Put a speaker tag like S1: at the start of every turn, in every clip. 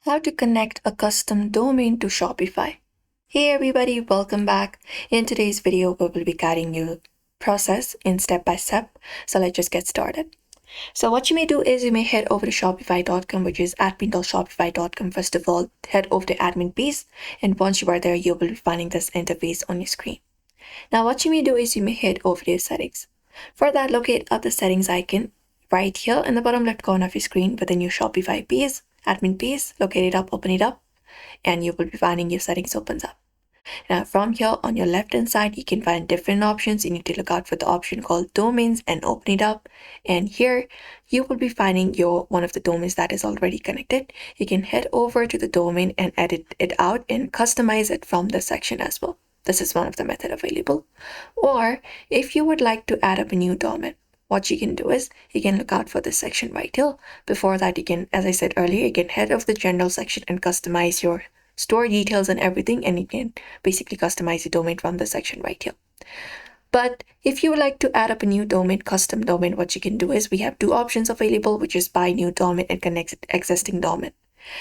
S1: How to connect a custom domain to Shopify. Hey everybody, welcome back. In today's video, we will be guiding you process in step by step. So let's just get started. So what you may do is you may head over to shopify.com, which is admin.shopify.com. First of all, head over to admin piece. And once you are there, you will be finding this interface on your screen. Now what you may do is you may head over to your settings. For that, locate up the settings icon right here in the bottom left corner of your screen within your Shopify piece. Admin piece, locate it up, open it up, and you will be finding your settings opens up. Now from here on your left hand side, you can find different options. You need to look out for the option called domains and open it up. And here you will be finding one of the domains that is already connected. You can head over to the domain and edit it out and customize it from the section as well. This is one of the method available. Or if you would like to add up a new domain, what you can do is you can look out for this section right here. Before that, you can, as I said earlier, you can head over the general section and customize your store details and everything, and you can basically customize the domain from the section right here. But if you would like to add up a new domain, custom domain, what you can do is we have two options available, which is buy new domain and connect existing domain.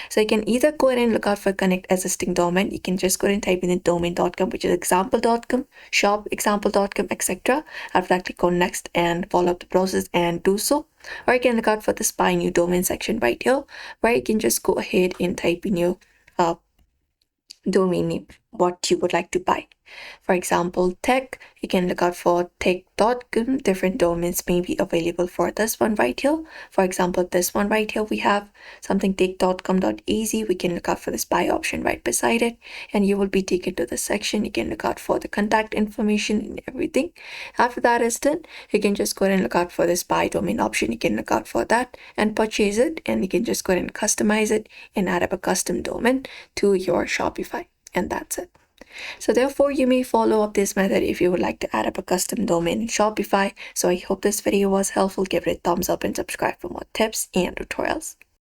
S1: So you can either go ahead and look out for connect existing domain. You can just go ahead and type in the domain.com, which is example.com, shop example.com, etc. After that, click on next and follow up the process and do so. Or you can look out for this buy new domain section right here, where you can just go ahead and type in your domain name, what you would like to buy. For example, tech, you can look out for tech.com. Different domains may be available for this one right here. For example, this one right here, we have something tech.com.az. We can look out for this buy option right beside it, and you will be taken to the section. You can look out for the contact information and everything. After that is done, you can just go ahead and look out for this buy domain option. You can look out for that and purchase it, and you can just go ahead and customize it and add up a custom domain to your Shopify, and that's it. So therefore, you may follow up this method if you would like to add up a custom domain in Shopify. So I hope this video was helpful. Give it a thumbs up and subscribe for more tips and tutorials.